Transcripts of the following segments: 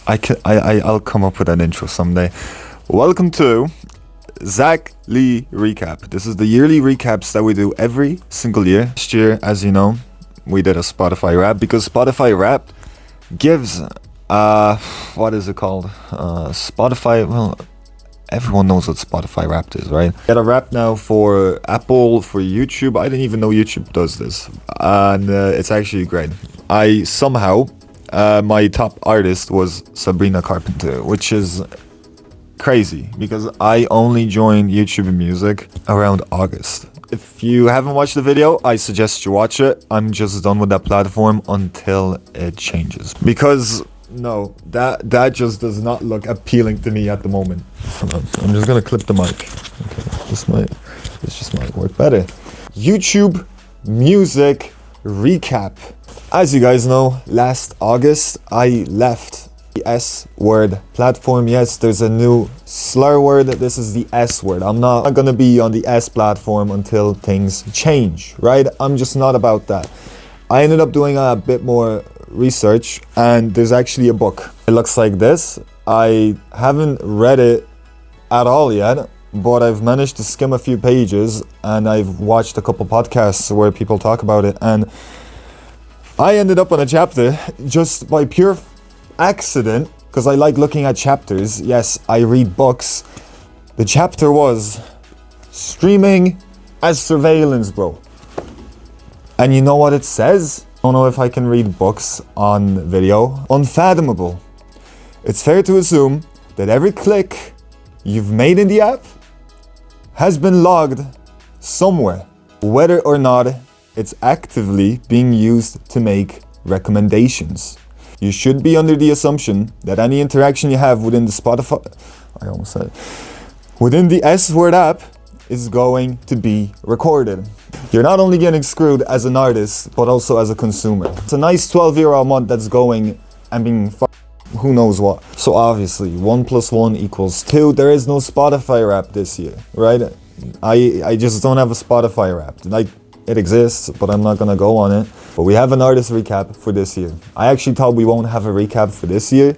I'll come up with an intro someday. Welcome to Zacc Lee recap. This is the yearly recaps that we do every single year. Last year, as you know, we did a Spotify Wrap because Spotify Wrap gives what is it called? Spotify. Well, everyone knows what Spotify Wrapped is, right? Get a wrap now for Apple, for YouTube. I didn't even know YouTube does this, and it's actually great. I somehow my top artist was Sabrina Carpenter, which is crazy because I only joined YouTube Music around August. If you haven't watched the video, I suggest you watch it. I'm just done with that platform until it changes, because no, that just does not look appealing to me at the moment. I'm just gonna clip the mic. Okay, this just might work better. YouTube Music recap. As you guys know, last August I left the S word platform. Yes, there's a new slur word. This is the S word. I'm not gonna be on the S platform until things change, right? I'm just not about that. I ended up doing a bit more research, and there's actually a book. It looks like this. I haven't read it at all yet, but I've managed to skim a few pages, and I've watched a couple podcasts where people talk about it, and I ended up on a chapter just by pure accident, because I like looking at chapters. Yes, I read books. The chapter was streaming as surveillance, bro. And you know what it says? I don't know if I can read books on video. Unfathomable. It's fair to assume that every click you've made in the app has been logged somewhere, whether or not it's actively being used to make recommendations. You should be under the assumption that any interaction you have within the within the S Word app is going to be recorded. You're not only getting screwed as an artist, but also as a consumer. It's a nice €12 a month that's going and being who knows what. So obviously, 1 + 1 = 2. There is no Spotify Wrap this year, right? I just don't have a Spotify Wrap. Like, it exists, but I'm not gonna go on it. But we have an artist recap for this year. I actually thought we won't have a recap for this year.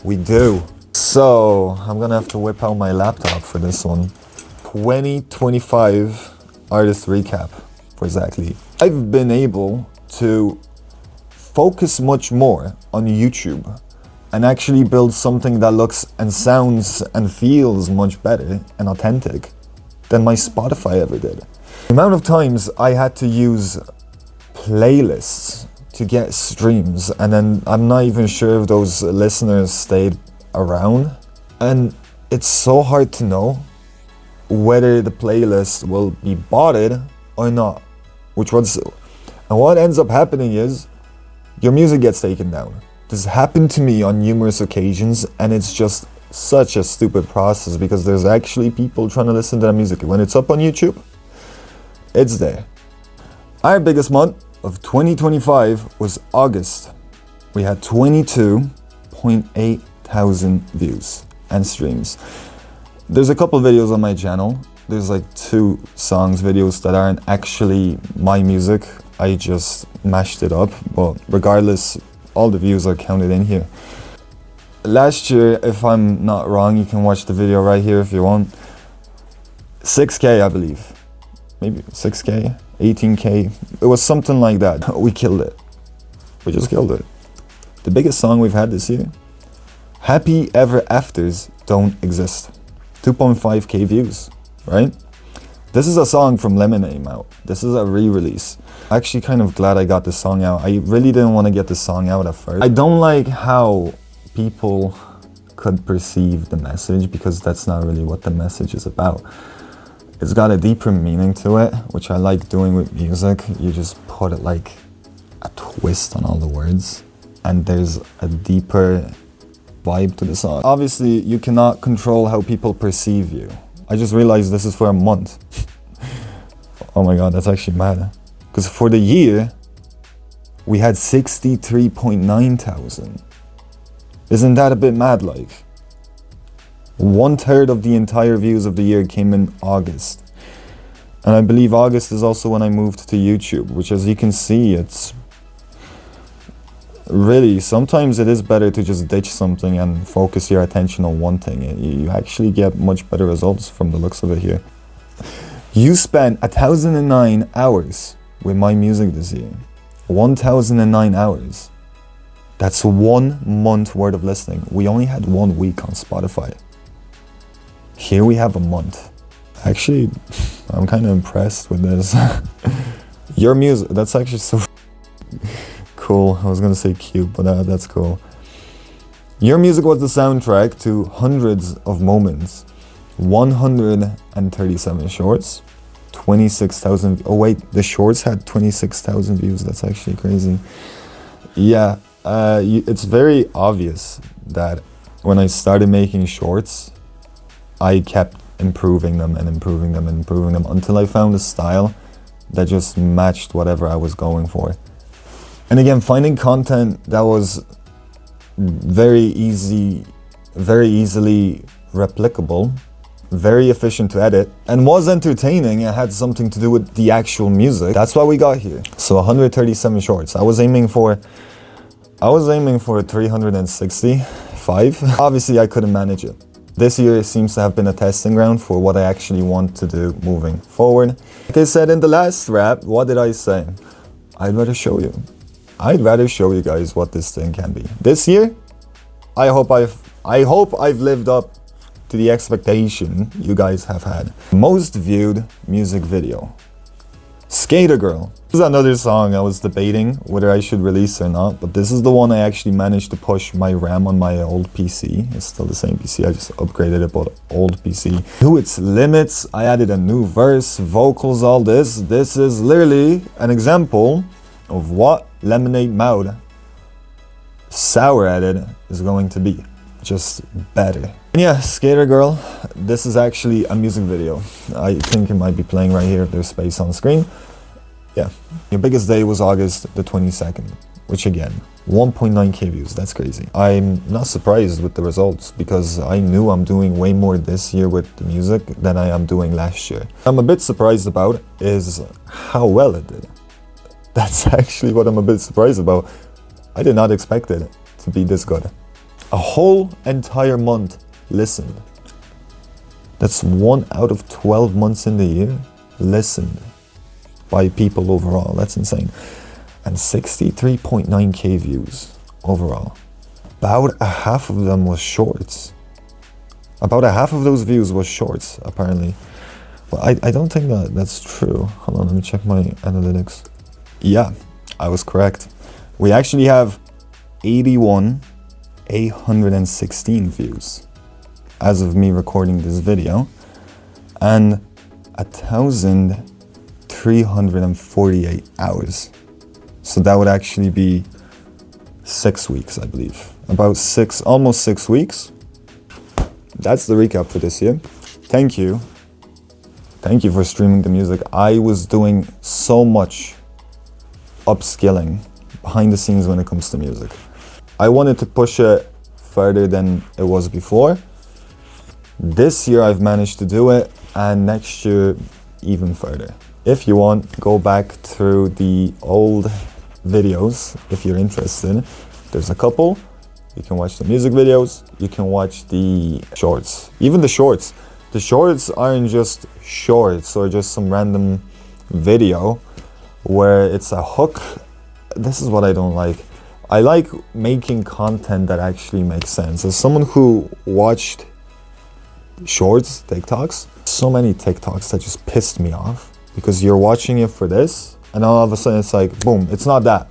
We do. So I'm gonna have to whip out my laptop for this one. 2025 artist recap for Zacc Lee. I've been able to focus much more on YouTube and actually build something that looks and sounds and feels much better and authentic than my Spotify ever did. The amount of times I had to use playlists to get streams, and then I'm not even sure if those listeners stayed around, and it's so hard to know whether the playlist will be botted or not. And what ends up happening is your music gets taken down. This happened to me on numerous occasions, and it's just such a stupid process because there's actually people trying to listen to that music. When it's up on YouTube, it's there. Our biggest month of 2025 was August. We had 22.8 thousand views and streams. There's a couple videos on my channel. There's like 2 songs videos that aren't actually my music. I just mashed it up, but regardless, all the views are counted in here. Last year, if I'm not wrong, you can watch the video right here if you want. 6K, I believe. Maybe 6K, 18K. It was something like that. We killed it. We just killed it. The biggest song we've had this year, Happy Ever Afters Don't Exist. 2.5K views, right? This is a song from Lemonade out. This is a re-release. Actually kind of glad I got this song out. I really didn't want to get this song out at first. I don't like how people could perceive the message, because that's not really what the message is about. It's got a deeper meaning to it, which I like doing with music. You just put it like a twist on all the words, and there's a deeper vibe to the song. Obviously, you cannot control how people perceive you. I just realized this is for a month. Oh my god, that's actually mad. Because for the year, we had 63.9 thousand. Isn't that a bit mad, like? 1/3 of the entire views of the year came in August. And I believe August is also when I moved to YouTube, which, as you can see, Really, sometimes it is better to just ditch something and focus your attention on one thing. You actually get much better results from the looks of it here. You spent 1,009 hours with my music this year. 1,009 hours. That's 1 month worth of listening. We only had 1 week on Spotify. Here we have a month. Actually, I'm kind of impressed with this. Your music, that's actually so cool. I was gonna say cute, but that's cool. Your music was the soundtrack to hundreds of moments. 137 shorts, 26,000. Oh wait, the shorts had 26,000 views. That's actually crazy. Yeah, it's very obvious that when I started making shorts, I kept improving them and improving them and improving them until I found a style that just matched whatever I was going for. And again, finding content that was very easily replicable, very efficient to edit, and was entertaining and had something to do with the actual music. That's why we got here. So 137 shorts. I was aiming for 365. Obviously, I couldn't manage it. This year seems to have been a testing ground for what I actually want to do moving forward. Like I said in the last rap, what did I say? I'd rather show you. I'd rather show you guys what this thing can be. This year, I hope I've lived up to the expectation you guys have had. Most viewed music video. Skater Girl. This is another song I was debating whether I should release or not, but this is the one I actually managed to push my RAM on my old PC. It's still the same PC, I just upgraded it, but old PC. To its limits, I added a new verse, vocals, all this. This is literally an example of what Lemonade Mouth sour edit is going to be. Just better. And yeah, Skater Girl, this is actually a music video. I think it might be playing right here if there's space on screen. Yeah, your biggest day was August the 22nd, which again, 1.9k views, that's crazy. I'm not surprised with the results because I knew I'm doing way more this year with the music than I am doing last year. I'm a bit surprised about is how well it did. That's actually what I'm a bit surprised about. I did not expect it to be this good. A whole entire month listened. That's 1 out of 12 months in the year listened by people overall. That's insane. And 63.9k views overall. About a half of them was shorts. About a half of those views was shorts, apparently. But I don't think that's true. Hold on, let me check my analytics. Yeah, I was correct. We actually have 816 views as of me recording this video, and 1,348 hours. So that would actually be 6 weeks, I believe. Almost 6 weeks. That's the recap for this year. Thank you. Thank you for streaming the music. I was doing so much upskilling behind the scenes when it comes to music. I wanted to push it further than it was before. This year I've managed to do it, and next year even further. If you want, go back through the old videos if you're interested. There's a couple. You can watch the music videos, you can watch the shorts. Even the shorts. The shorts aren't just shorts or just some random video where it's a hook. This is what I don't like. I like making content that actually makes sense. As someone who watched shorts, TikToks, so many TikToks that just pissed me off because you're watching it for this and all of a sudden it's like, boom, it's not that.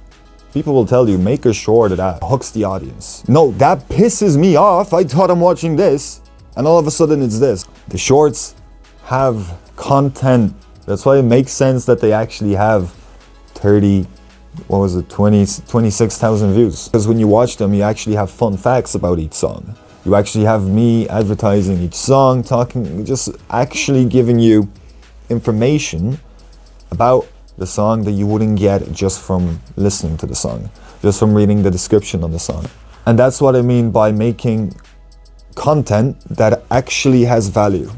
People will tell you, make a short that hooks the audience. No, that pisses me off. I thought I'm watching this and all of a sudden it's this. The shorts have content. That's why it makes sense that they actually have 26,000 views. Because when you watch them, you actually have fun facts about each song. You actually have me advertising each song, talking, just actually giving you information about the song that you wouldn't get just from listening to the song, just from reading the description on the song. And that's what I mean by making content that actually has value.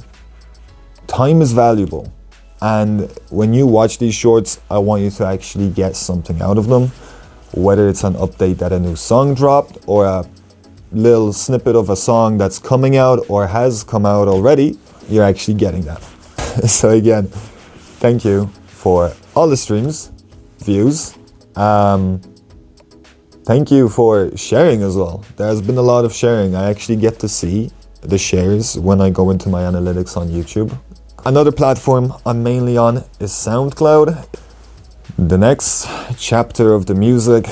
Time is valuable. And when you watch these shorts, I want you to actually get something out of them. whether it's an update that a new song dropped or a little snippet of a song that's coming out or has come out already, you're actually getting that. So again, thank you for all the streams, views. Thank you for sharing as well. There's been a lot of sharing. I actually get to see the shares when I go into my analytics on YouTube. Another platform I'm mainly on is SoundCloud. The next chapter of the music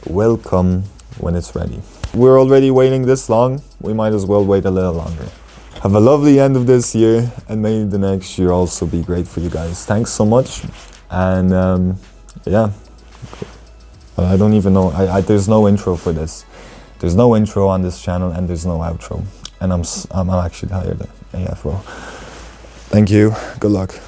will come when it's ready. We're already waiting this long, we might as well wait a little longer. Have a lovely end of this year, and may the next year also be great for you guys. Thanks so much, and yeah, I don't even know, there's no intro for this. There's no intro on this channel, and there's no outro, and I'm actually tired AF, bro. Thank you, good luck.